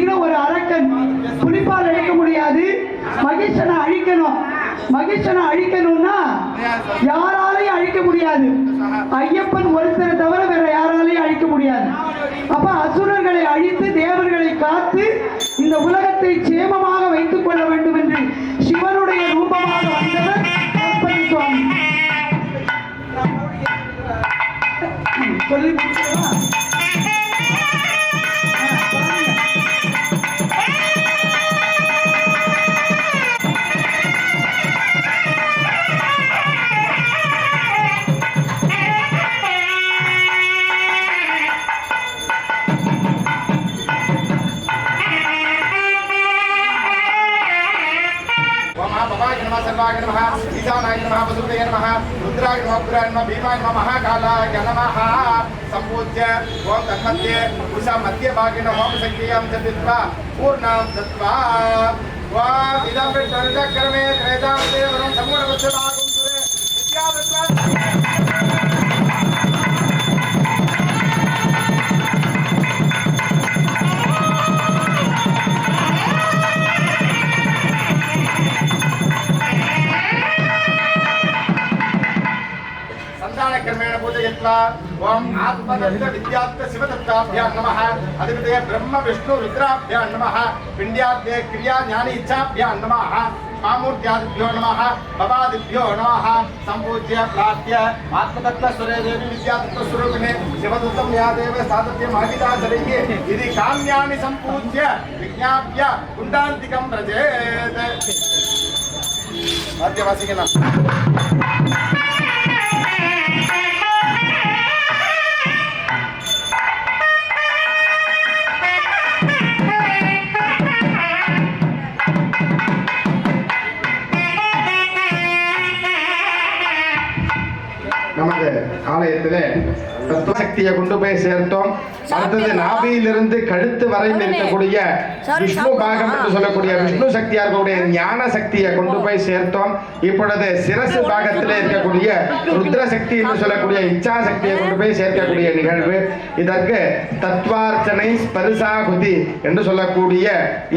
அப்படிங்கிற ஒரு அரக்கன். புலிப்பால் அழிக்க முடியாது, மகிஷனை அழிக்கணும். மகிஷனை அழிக்கணும்னா யாராலையும் அழிக்க முடியாது. ஐயப்பன் ஒருத்தரை தவிர வேற யாராலையும் அழிக்க முடியாது. அப்ப அசுரர்களை அழித்து தேவர்களை காத்து இந்த உலகத்தை சேமமாக வைத்துக் கொள்ள வேண்டும் என்று சிவனுடைய ரூபமாக வந்தவர் கற்பனை சுவாமி. சொல்லி ईशानाय नमः वसुदेवाय नमः रुद्राय नमः पुराय नमः भीमाय नमः महाकालाय नमः संपूज्य ओम तन्मध्ये उषा मध्य भागे नमः ओम शक्तियां दत्त्वा पूर्णां दत्त्वा वा इदं प्रचक्रमे त्रेदां देवरं समूढवत्सभागं सुरे इत्यादत्वा क्रमेण पूजयित्वा ओम आत्मदत्त विद्यात्त शिवदत्ताभ्यां नमः अधिपतये ब्रह्म विष्णु रुद्राभ्यां नमः पिंड्याद्य क्रिया ज्ञानी इच्छाभ्यां नमः मामूर्त्यादिभ्यो नमः भवादिभ्यो नमः संपूज्य प्रार्थ्य आत्मदत्त सुरे देवी विद्यादत्त स्वरूपिणे शिवदत्तं या देव साधत्यं आगिताचरैः यदि काम्यानि संपूज्य विज्ञाप्य कुण्डान्तिकं व्रजेत् मध्यवासिकना நமது ஆலயத்திலே தத்துவ சக்தியை கொண்டு போய் சேர்த்தோம். அடுத்தது நாபியிலிருந்து கழுத்து வரையில் இருக்கக்கூடிய விஷ்ணு பாகம் என்று சொல்லக்கூடிய விஷ்ணு சக்தியா இருக்கக்கூடிய ஞான சக்தியை கொண்டு போய் சேர்த்தோம். இப்பொழுது சிரசு பாகத்தில் இருக்கக்கூடிய ருத்ர சக்தி என்று சொல்லக்கூடிய இச்சா சக்தியை கொண்டு போய் சேர்க்கக்கூடிய நிகழ்வு. இதற்கு தத்வார்ச்சனை ஸ்பரிசாகுதி என்று சொல்லக்கூடிய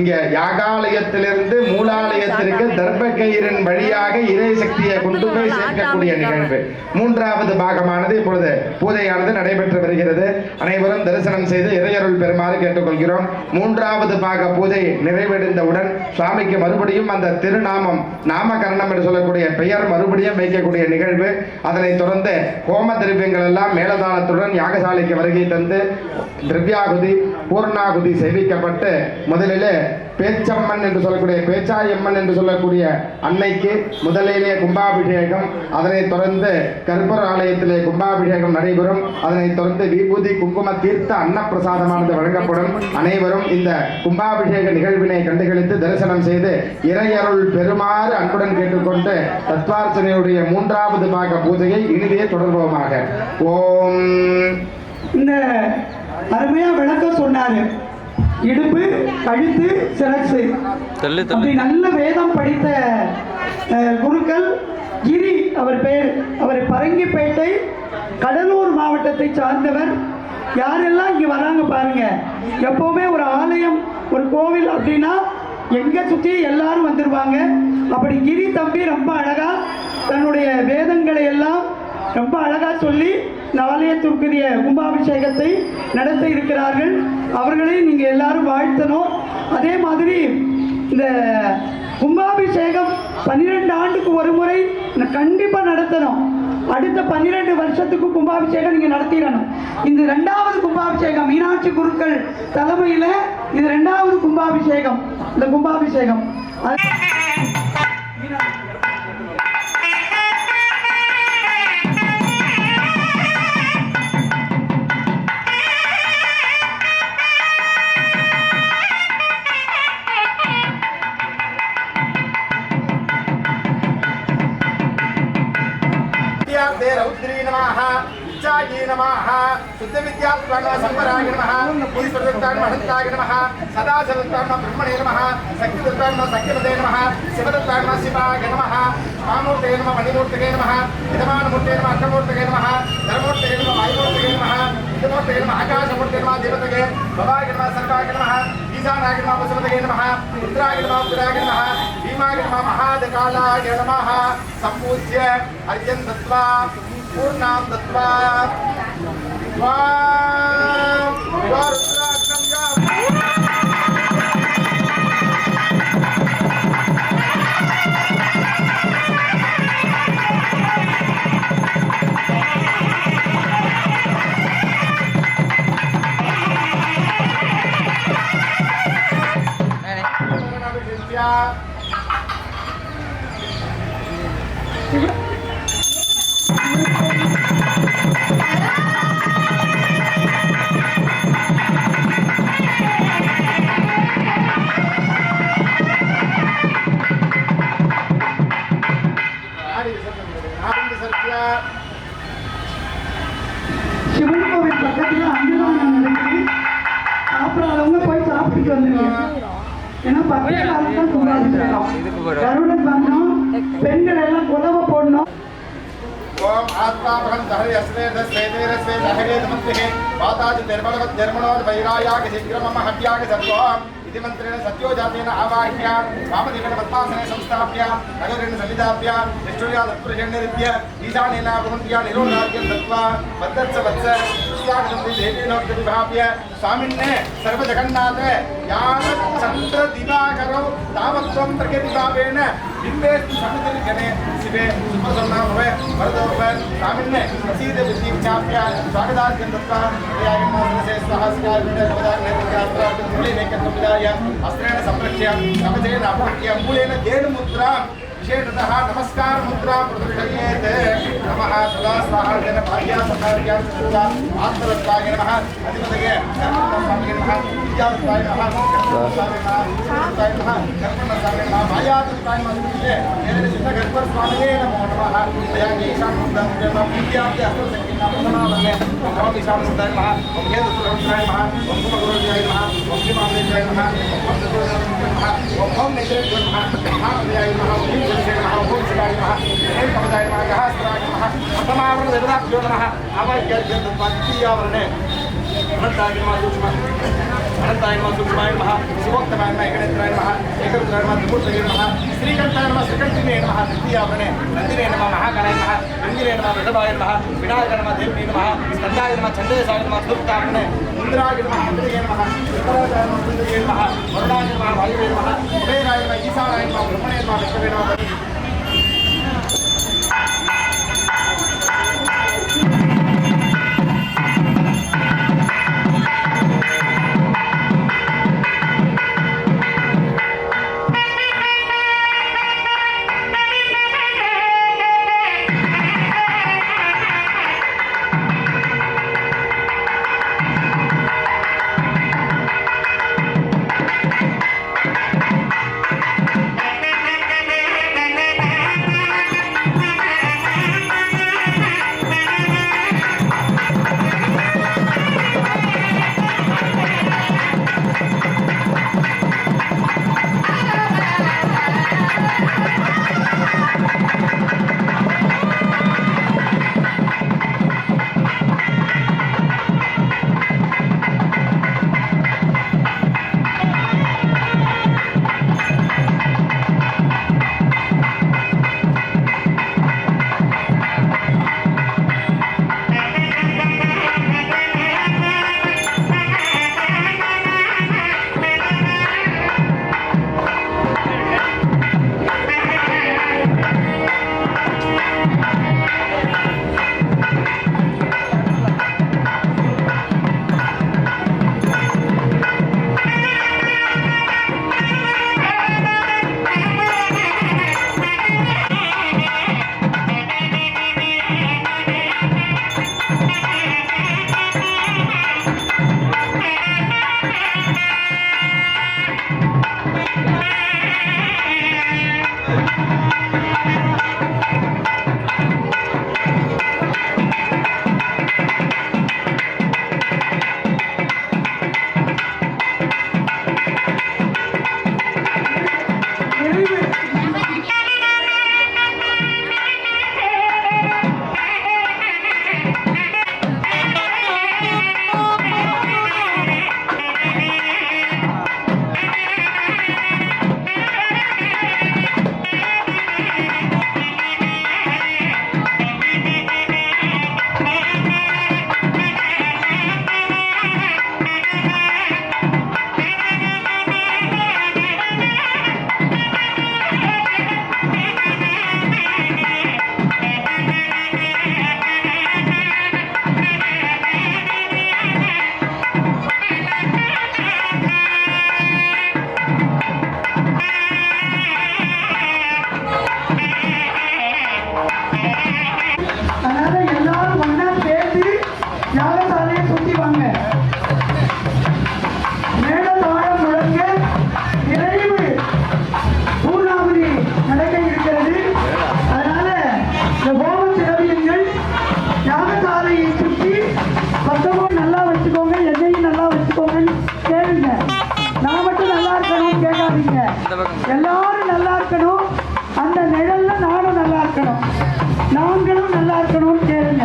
இங்க யாகாலயத்திலிருந்து மூலாலயத்திற்கு தர்ப கயிறின் வழியாக இறை சக்தியை கொண்டு போய் சேர்க்கக்கூடிய நிகழ்வு. மூன்றாவது பாகமானது இப்பொழுது பூஜையானது நடைபெற்று வருகிறது. அனைவரும் தரிசனம் செய்து இறையருள் பெறுமாறு கேட்டுக்கொள்கிறோம். மூன்றாவது பாக பூஜை நிறைவடைந்தவுடன் சுவாமிக்கு மறுபடியும் அந்த திருநாமம் நாமகரணம் என்று சொல்லக்கூடிய பெயர் மறுபடியும் வைக்கக்கூடிய நிகழ்வு. அதனைத் தொடர்ந்து ஹோம திரவியங்கள் எல்லாம் மேலதாளத்துடன் யாகசாலைக்கு வருகை தந்து திரவியாகுதி பூர்ணாகுதி செய்விக்கப்பட்டு முதலிலே பேச்சம்மன் என்று சொல்லக்கூடிய பேச்சாயம்மன் என்று சொல்லக்கூடிய அன்னைக்கு முதலிலே கும்பாபிஷேகம், அதனைத் தொடர்ந்து கற்பூர ஆலயத்திலே கும்பாபிஷேகம் நடைபெறும். அதனைத் தொடர்ந்து விபூதி குங்கும தீர்த்த அன்னப்பிரசாதமானது வழங்கப்படும். அனைவரும் இந்த கும்பாபிஷேக நிகழ்வினை கண்டுகளித்து தரிசனம் செய்து இறையருள் பெறுமாறு அன்புடன் கேட்டுக்கொண்டு தத்வார்ச்சனையுடைய மூன்றாவது பாக பூஜையை இனிதே தொடர்போமாக. ஓம். இந்த அருமையா விளக்கம் சொன்னாரு. இடுப்பு, கழுத்து, சிரசு அப்படி நல்ல வேதம் படித்த குருக்கள். கிரி அவர் பெயர். அவர் பரங்கிப்பேட்டை கடலூர் மாவட்டத்தை சார்ந்தவர். யாரெல்லாம் இங்கே வராங்க பாருங்க. எப்போவுமே ஒரு ஆலயம் ஒரு கோவில் அப்படின்னா எங்கே சுற்றி எல்லாரும் வந்துடுவாங்க. அப்படி கிரி தம்பி ரொம்ப அழகா தன்னுடைய வேதங்களை எல்லாம் ரொம்ப அழகா சொல்லி இந்த ஆலயத்திற்குரிய கும்பாபிஷேகத்தை நடத்த இருக்கிறார்கள். அவர்களை நீங்கள் எல்லாரும் வாழ்த்தணும். அதே மாதிரி இந்த கும்பாபிஷேகம் 12 ஆண்டுக்கு ஒரு முறை கண்டிப்பாக நடத்தணும். அடுத்த 12 வருஷத்துக்கு கும்பாபிஷேகம் நீங்கள் நடத்திடணும். இந்த 2வது கும்பாபிஷேகம் மீனாட்சி குருக்கள் தலைமையில் இது 2வது கும்பாபிஷேகம். இந்த கும்பாபிஷேகம் रौद्री नमः इच्छायै नमः शुद्ध विद्यात्मक संवराय नमः पुष्पदत्ताय महंताय नमः सदाशिवदत्ताय ब्रह्मणे नमः शक्तिदत्ताय शक्तिपदे नमः शिवदत्ताय शिवाय नमः मामूर्ते नमः मणिमूर्तये नमः विद्यमानमूर्ते नमः अग्निमूर्तये नमः धर्मूर्तये नमः वायुमूर्तये नमः विद्यमूर्तये नमः आकाशमूर्तये नमः देवतये भवाय नमः सर्वाय नमः ईशानाय नमः वसुमते नमः रुद्राय नमः उग्राय नमः भीमाय नमः महादकालाय नमः संपूज्य अर्घ्यं दत्त्वा पूर्णां दत्त्वा சிவன் கோவில் பக்கத்துல அன்னதானம் நடக்குது. சாப்பிடாதவங்க போய் சாப்பிட்டு வந்துருங்க. ஏன்னா பக்கத்துல தான் சுகாதாரம். கருடன் பண்ணணும், பெண்கள் எல்லாம் குலவை போடணும். ओम आत्माभं दहरे अस्मे दस्वेदेरस्वे दहरे दमन्ते पाताज निर्मलवत् निर्मणोद वैरायाग शीघ्रमम हव्याग सर्वम् इति मन्त्रेण सत्यो जातेन आवाह्य वामदिवेन पद्मासने संस्थाप्य नगरेण सन्निधाप्य निष्ठुर्या तत्पुरुषेण्यदिभ्य ईशानेन भवन्त्या निरोधाद्यं दत्त्वा वद्दत्स वत्स पुष्यागतं देवीनोक्तिविभाव्य स्वामिन्ने सर्वजगन्नाथ यावत् चन्द्र दिवाकरो तावत्त्वं प्रकृतिभावेन बिम्बेस्तु समुद्रजने शिवे सुप्रसन्ना भवे वरदो भवे स्वामिन्ने प्रसीद बुद्धिविचाप्य स्वागताद्यं दत्त्वा हृदयागमनसे सहस्राय विदर्भदानेत्रशास्त्रार्थमुलिनेकत्वविदाय अस्त्रेण संरक्ष्य कवचेन अपृक्ष्य मूलेन धेनुमुद्रां विशेषतः नमस्कार मुद्रा प्रदर्शयेत् नमः सदा स्वाहार्जन भार्या सदार्या सुता आत्मरत्नाय नमः अधिपतये धर्मस्वामिने नमः विद्यावत्ताय नमः कर्मस्वामिने नमः कर्मस्वामिने नमः मायावत्ताय नमः मेरे सिद्ध कर्मस्वामिने नमः दयाके ईशान मुद्रा विद्यावत्ते अस्त्रशक्तिना प्रथमावन्ने ओम ईशान मुद्राय नमः ओम हेतुसुरवत्राय नमः ओम कुमगुरुजयाय नमः ओम श्रीमादेव्याय नमः ओम सतुरवत्राय नमः ओम नेत्रेभ्यो नमः महादेव्याय नमः ओम शिवाय नमः ओम कवचाय नमः गहस्त्राय नमः प्रथमावरण देवताभ्यो नमः अवैक्यर्घ्यद्वाद्वितीयावरणे अनन्ताय नमः सूक्ष्माय नमः शिवोक्तमाय नमः एकनेत्राय नमः एकरुद्राय नमः त्रिमूर्तये नमः श्रीकण्ठाय नमः श्रीकण्ठिने नमः तृतीयावरणे नन्दिने नमः महाकालाय नमः रङ्गिने नमः वृषभाय नमः विनायकाय नमः देव्ये नमः स्कन्दाय नमः छन्देशाय नमः धूपतावरणे इन्द्राय नमः मन्त्रिये नमः उत्तराय नमः मन्त्रिये नमः वरुणाय नमः वायुवे नमः कुबेराय नमः ईशानाय नमः ब्रह्मणे नमः विष्णवे नमः நாங்களும் நல்லா இருக்கணும்னு கேளுங்க.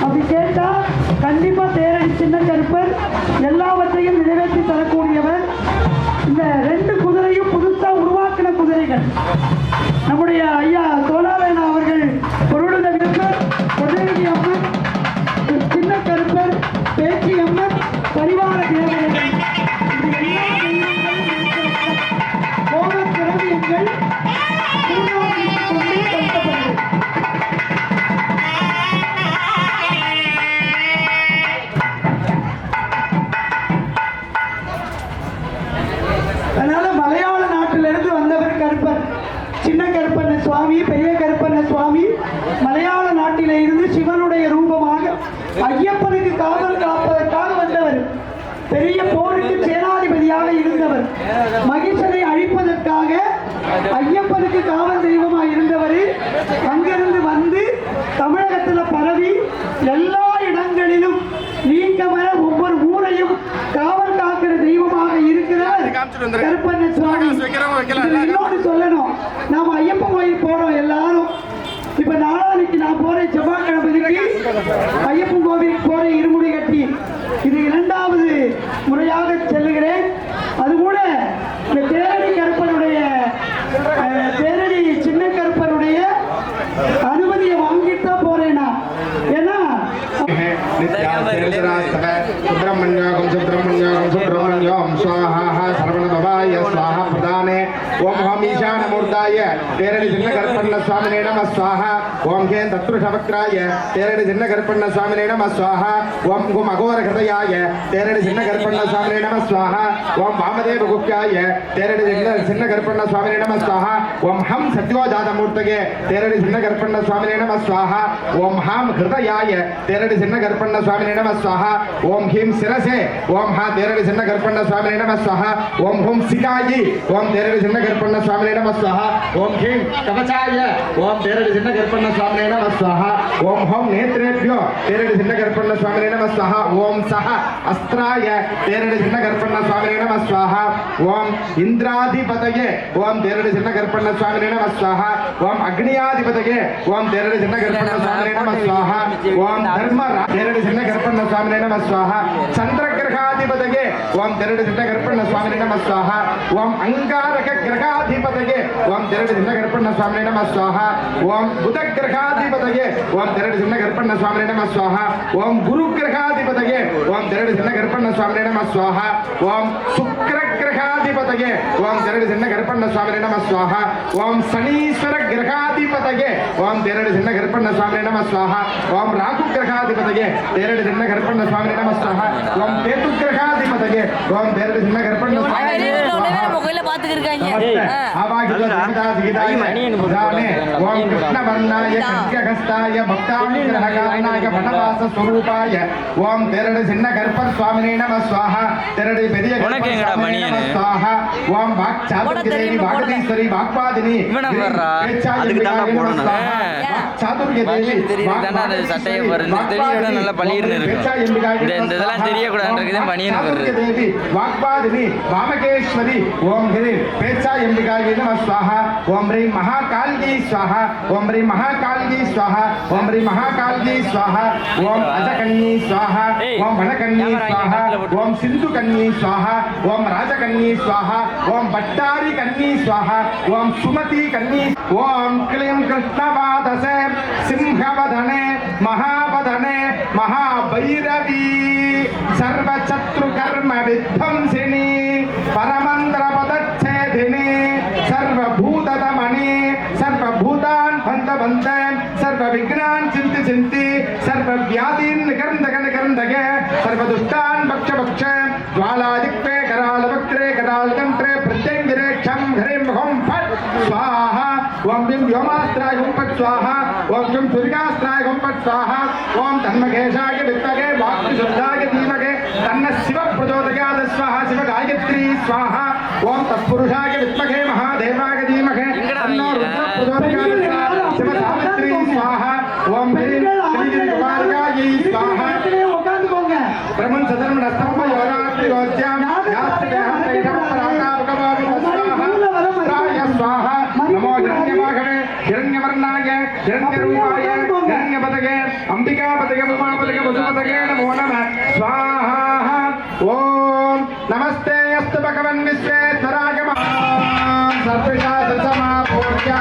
அப்படி கேட்டா கண்டிப்பா தேரடி சின்ன கருப்பர் எல்லாவற்றையும் நிறைவேற்றி தரக்கூடியவர். இந்த 2 குதிரையும் புதுசா உருவாக்கின குதிரைகள். நம்முடைய ஐயா சோழாவேணா அவர்கள் பொருளுத விருப்பர், கொடியேறி அம்மன், சின்ன கருப்பர், பேச்சி அம்மன், பரிவார தேவதைகள், கோப திரவியங்கள் திருநாமத்தை கொண்டு கட்டப்பட்டது. அதனால மலையாள நாட்டிலிருந்து வந்தவர் கருப்பர். சின்ன கருப்பண்ண சுவாமி, பெரிய கருப்பண்ண சுவாமி மலையாள நாட்டிலே இருந்து சிவனுடைய ரூபமாக ஐயப்பனுக்கு காவல் காப்பதற்காக வந்தவர். பெரிய போருக்கு சேனாதிபதியாக இருந்தவர். மகிஷனை அழிப்பதற்காக ஐயப்பனுக்கு காவல் தெய்வமாக இருந்தவர். அங்கிருந்து வந்து தமிழகத்தில் பரவி எல்லா இடங்களிலும் நீங்கமர ஒவ்வொரு ஊரையும் காவல் காக்கிற தெய்வமாக இருக்கிறார் கருப்பண்ண சுவாமி. இன்னொன்று சொல்லணும், நாம ஐயப்பன் கோயில் போறோம் எல்லாரும். இப்ப நாளானைக்கு நான் போறேன் செவ்வாய்க்கிழமைக்கு ஐயப்பன் கோவிலுக்கு போறேன் இருமுடி கட்டி. இது 2வது முறையாக செல்லுகிறேன். அது கூட இந்த தேரடி கருப்பனுடைய தேரடி சின்ன கருப்பனுடைய அனுமதியை வாங்கிட்டு தான் போறேன்னா. ஏன்னா சுப்பிரமணியோகம் சுப்பிரமணியோகம் சுப்பிரமணியோம் சுவாஹா சரவணபவாய சுவாஹா பிரதானே ஓம் ஹோம் ஈசானமூர்த்தாய தேரடி சின்ன கருப்பண்ண சுவாமினே நம சுவாஹா ஓம் ஹேன் தத்ருஷவக்ராய தேரடி சின்ன கருப்பண்ண சுவாமினே நம சுவாஹா ஓம் கும் அகோர ஹிருதயாய தேரடி சின்ன கருப்பண்ண சுவாமினே நம சுவாஹா ஓம் வாமதேவ குப்யாய தேரடி சின்ன கருப்பண்ண சுவாமினே நம சுவாஹா ஓம் ஹம் சத்யோஜாதமூர்த்தகே தேரடி சின்ன கருப்பண்ண சுவாமினே நம சுவாஹா ஓம் ஹாம் ஹிருதயாய தேரடி சின்ன கருப்பண்ண சுவாமினே நம சுவாஹா ஓம் ஹீம் சிரசே ஓம் ஹா தேரடி சின்ன கருப்பண்ண சுவாமினே நம சுவாஹா ஓம் ஹும் சிகாயி ஓம் தேரடி சின்ன கருப்பண்ண சுவாமினே நம சுவாஹா ஓம் ஹீம் கவச்சாய ஓம் தேரடி சின்ன கருப்பண்ண சுவாமினே நம சுவாஹா ஓம் ஹோம் நேத்ரேப்யோ தேரடி சின்ன கருப்பண்ண சுவாமினே நம சுவாஹா ஓம் சஹ அஸ்த்ராய தேரடி சின்ன கருப்பண்ண சுவாமினே நம சுவாஹா ஓம் இந்திராதிபதயே ஓம் தேரடி சின்ன கருப்பண்ண சுவாமினே நம சுவாஹா ஓம் அக்னியாதிபதயே ஓம் தேரடி சின்ன கருப்பண்ண சுவாமினே நம சுவாஹா ஓம் தர்ம தேரடி சின்ன கருப்பண்ண சுவாமினே நம சுவாஹா சந்திரகிரகாதிபதயே ஓம் தேரடி சின்ன கருப்பண்ண சுவாமினே நம சுவாஹா ஓம் அங்காரக கிரகாதிபதயே ஓம் தேரடி சின்ன கருப்பண்ண சுவாமினே நம சுவாஹா ஓம் புத கிரகாதிபதயே ஓம் தேரடி சின்ன கருப்பண்ண சுவாமினே நம சுவாஹா ஓம் குரு கிரகாதிபதயே ஓம் தேரடி சின்ன கருப்பண்ண சுவாமினே நம சுவாஹா ஓம் சுக்கிர கிரகாதிபதயே ஓம் தேரடி சின்ன கருப்பண்ண சுவாமினே நம சுவாஹா ஓம் சனீஸ்வர கிரகாதிபதயே ஓம் தேரடி சின்ன கருப்பண்ண சுவாமினே நம சுவாஹா ஓம் ராகு கிரகாதிபதயே தேரடி சின்ன கருப்பண்ண சுவாமினே நம சுவாஹா ஓம் கேது கிரகாதிபதயே ஓம் தேரடி சின்ன கருப்பண்ண சுவாமினே நம சுவாஹா ஓம் கிருஷ்ணவர்ணாய கன்யகஸ்தாய பக்தானுகிரககாரணாய வனவாச ஸ்வரூபாய ஓம் தேரடி சின்ன கருப்பர் சுவாமினே நம சுவாஹா தேரடி பெரிய கருப்பர் சுவாமினே நம சுவாஹா ஓம் வாக்சாதுர்யதேவி வாகதீஸ்வரி வாக்பாதினி அதுக்கு தாண்டா போடணும் நல்லா பழியிருந்து இருக்கும். இந்த இதெல்லாம் தெரியக்கூடாதுன்றதுதான் பணியன் வருது. வாக்பாதினி வாமகேஸ்வரி ஓம் ஹிரி பேச்சா எம்பிகாய நம ஸ்வாஹா ஓம் ஹ்ரீ மகாகால்கி ஸ்வாஹா ஓம் ஹ்ரீ மகாகால்கி ஸ்வாஹா ஓம் ஹ்ரீ மகாகால்கி ஸ்வாஹா ஓம் அஜகன்யி ஸ்வாஹா ஓம் வனகன்யி ஸ்வாஹா ஓம் சிந்து கன்யி ஸ்வாஹா ஓம் ராஜகன்யி ஸ்வாஹா ஓம் பட்டாரி கன்யி ஸ்வாஹா ஓம் சுமதி கன்யி ஓம் க்ளீம் கிருஷ்ணவாதசே சிம்ஹவதனே மகாவதனே மகாபைரவி சர்வசத்ரு கர்ம வித்வம்சினி பரமந்திர பதச்சேதினி சர்வபூததமணி சர்வபூதான் பந்தபந்த சர்வவிக்னான் சிந்தி சிந்தி சர்வவியாதீன் நிகர்ந்தக நிகர்ந்தக சர்வதுஷ்டான் பக்ஷ பக்ஷ ஜ்வாலாதிக்வே கரால பக்திரே கரால் கண்டே பிரத்யங்கிரே க்ஷம் ஹ்ரீம் ஹோம் ஃபட் ஸ்வாஹா ஓம் விம் வ்யோமாஸ்திராய ஹோம் ஃபட் ஸ்வாஹா ஓம் விம் துர்காஸ்திராய ஹோம் ஃபட் ஸ்வாஹா ஓம் தன்மகேஷாய வித்மகே வாக்தி சுத்தாய தீமகே தன்ன சிவ பிரச்சோதயாத ஸ்வாஹா சிவ காயத்ரி ஸ்வாஹா ஓம் தத்புருஷாய வித்மகே மகாதேவாய தீமகே தன்னோ ருத்ர பிரச்சோதயாத சிவ சாவித்ரி ஸ்வாஹா ஓம் ஹ்ரீம் ஸ்ரீ குமாரகாயை ஸ்வாஹா உட்கார்ந்துக்கோங்க. பிரமன் சதர்ம நஸ்தம்ப யோகாத்ரி யோத்யாம் யாஸ்திகஹ தைடம் பராகாபகவாமி ஸ்வாஹா ஸ்வாஹா நமோ ஹிரண்யமாகவே ஹிரண்யவர்ணாய ஹிரண்யரூபாய ஓம் நமஸ்தே அஸ்து பகவன் விஸ்வேஸ்வராய மகா சர்வசாஸ்திர சமாபூர்யா